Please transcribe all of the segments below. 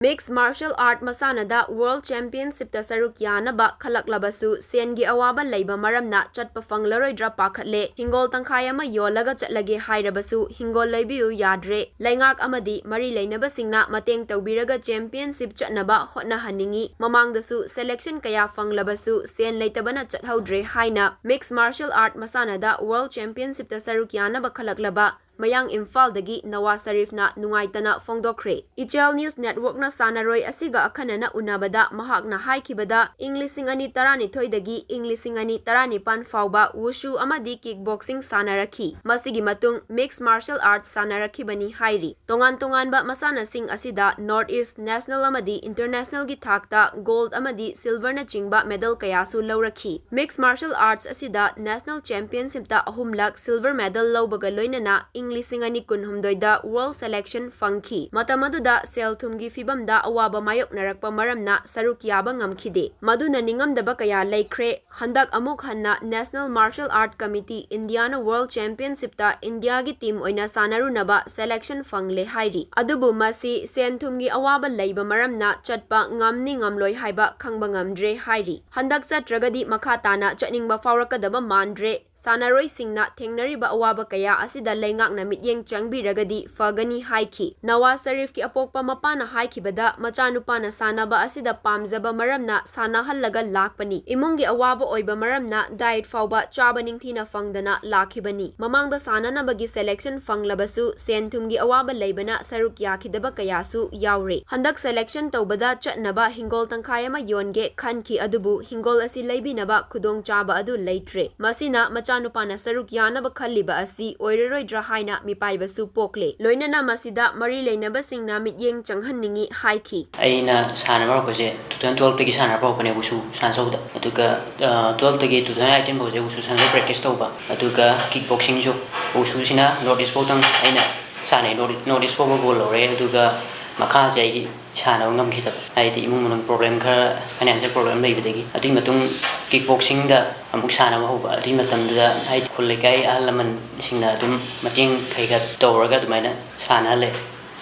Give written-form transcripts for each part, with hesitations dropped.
Mixed martial art masanada World Championship ta saruk yanaba khallakapbasu sengi awaba leiba maramna Chatpa phanglaroidra pakhatle hingol tangkhai ama yollaga chatlage hairabasu hingol leibiyu yadre Leingak amadi mari leinabasingna mateng toubiraga Championship chatnaba hotnahaningi mamangdasu selection kaya Fanglabasu sen Leitabana chathodre haina Mixed martial art masanada World Championship ta saruk yanaba khallaklaba Mayang Imphal dagi Nawaz Sharif na nungaitana fongdokre. Ichel News Network na sanaroi asiga akhanana unabada mahakna haikibada Englising ani tarani thoidagi Englising ani tarani pan fauba wushu amadi kickboxing sanaraki. Masigi matung mixed martial arts sanaraki bani hairi. Tongan ba masana sing asida Northeast National amadi International gi thakta gold amadi silver na chingba medal kayasu lauraki. Mixed martial arts asida National Championship ta ahumlak silver medal laubaga loinana Lising ani kunhumdoida World Selection fangki. Matamaduda sel thumgi fibamda awaba mayok narakpa maramna saruk yaba ngamkhide. Maduna ningamdaba kaya laikre handak amuk hanna National Martial Art Committee Indiana World Championship ta India gi team oina sanarunaba selection fangle hairi. Adubu masi sen thumgi awaba leiba maramna Chatpa ngamni ngamloi haiba khangba ngamdre hairi. Handak chatragadi makhatana chatningba faurakadaba mandre sanaroi singna thengnariba awaba kaya asida Leingak na mityeng changbiragadi fagani haiki. Nawaz Sharif ki apokpa mapana haikibada machanupana sanaba asida pamjaba maramna sanahallaga lakpani. Imungi awaba oiba maramna diet fauba chaba ningthina fangdana lakhibani. Mamangda sananabagi selection Fanglabasu senthumgi awaba leibana saruk yakidaba kayasu yaure. Handak selection tawbada chatnaba hingol tangkhai ama yonge khanki adubu hingol asi leibinaba khudong chaba adu leitre. Masina machanupana saruk yanaba khalliba asi oiraroidra haina mipaibasu pokle. Loinana masida mari leinabasingna mityeng changhanningi haiki. Aina sana marokose 2012 tagi sana pokone wusu sansauda. Aduga 12 tagi 2018 bose wusu sanso practice tauba. Aduga kickboxing jo wusu sina notice potang aina sana notice pobo bolore aduga makha jai sana ngam khitaba. Aiti imung munang problem kha financial problem leibadagi. Adi matung kickboxing da amuk sana mahuba adi matamda ai khullekai ahalaman singna dum mateng khaiga touraga dumaina sana le.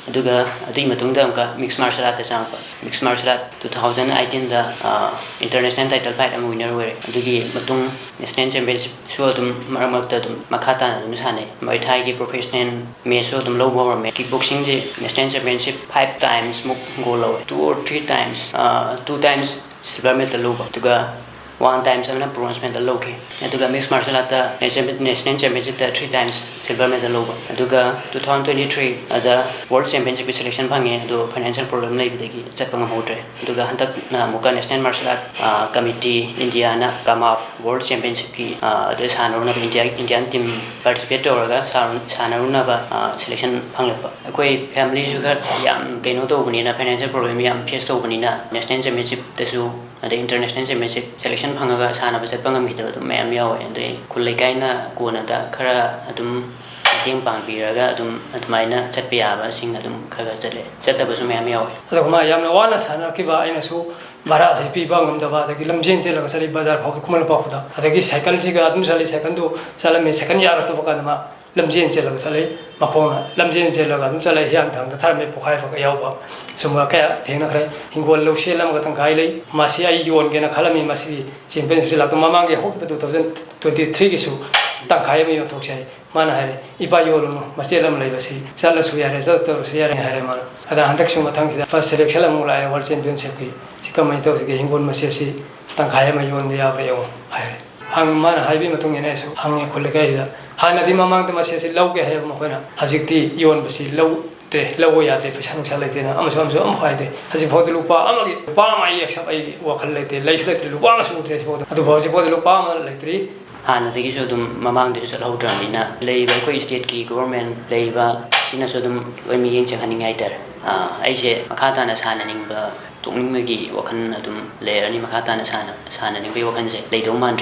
Aduga adi matungda amka mixed martial art changpa. Mixed martial art 2018 da international title fight am winner were. Adugi matung national championship so dum maramakta dum makhata dum sane. Muay Thai gi professional match so dum low power match. Kickboxing di national championship 5 times muk goal low. 2 or 3 times 2 times silver medal low. Aduga 1 time samna bronze medal low ke. Aduga mixed martial art national championship 3 times silver medal low. Aduga 2023 ada world championship selection phange do financial problem leibadagi chatpa ngamhodre. Aduga hantak na muka national martial art committee Indiana come up world championship ki de sanaruna Indian team participate toraga sanaruna ba selection phanglapa. Akoi family su kha yam kaino to bunina financial problem yam face to bunina national championship tesu ada international championship selection phangaga sana bachat pangam hita dum mayam yawe ande kullai na kona da khara adum mateng pangbiraga adum atmaina chatpiaba sing adum khaga chale chatabasu mayam yawe aduma yamna wana sana kiba aina su bara se pi bangam da ba da lamjen je laga sali bazar phau kumal pa khuda adagi cycle siga adum sali second do sala me second yar to baka ma lamjen je laga sali makhona lamjen je laga adum sala hyang thang da thar me pokhai fa yaw ba sumwa ka thena khre hingol lo shelam ga tangkhai lei masi ai yon ge na khalami masi championship lak to mamang ge hok 2023 gi su tangkhai me yo thok sai mana hare ipa yolu masi lam lei basi sala su yare za to su yare hare mana ada handak su mathang si first selection lam la world championship ki sikamai to ge hingol masi si tangkhai me yon ya bre yo hare hang mana haibi matung ene su hang e kholle ga ida hana di mamang de masi si lau ge he mo khona hajikti yon basi lau te lawo ya te pesa nuksa lai te na ama so am khai te haji phod lupa amagi lupa mai accept ai wa khal lai te lai sule te lupa ma su te phod adu bhosi phod lupa ma lai tri hana degi so dum mamang de so hodra mina leiba ko state ki government leiba sina so dum wemi yeng changhaning ai tar ai se makhata na sana ning ba tungning magi wakhan adum le ani makhata na sana ning be wakhan je leidong man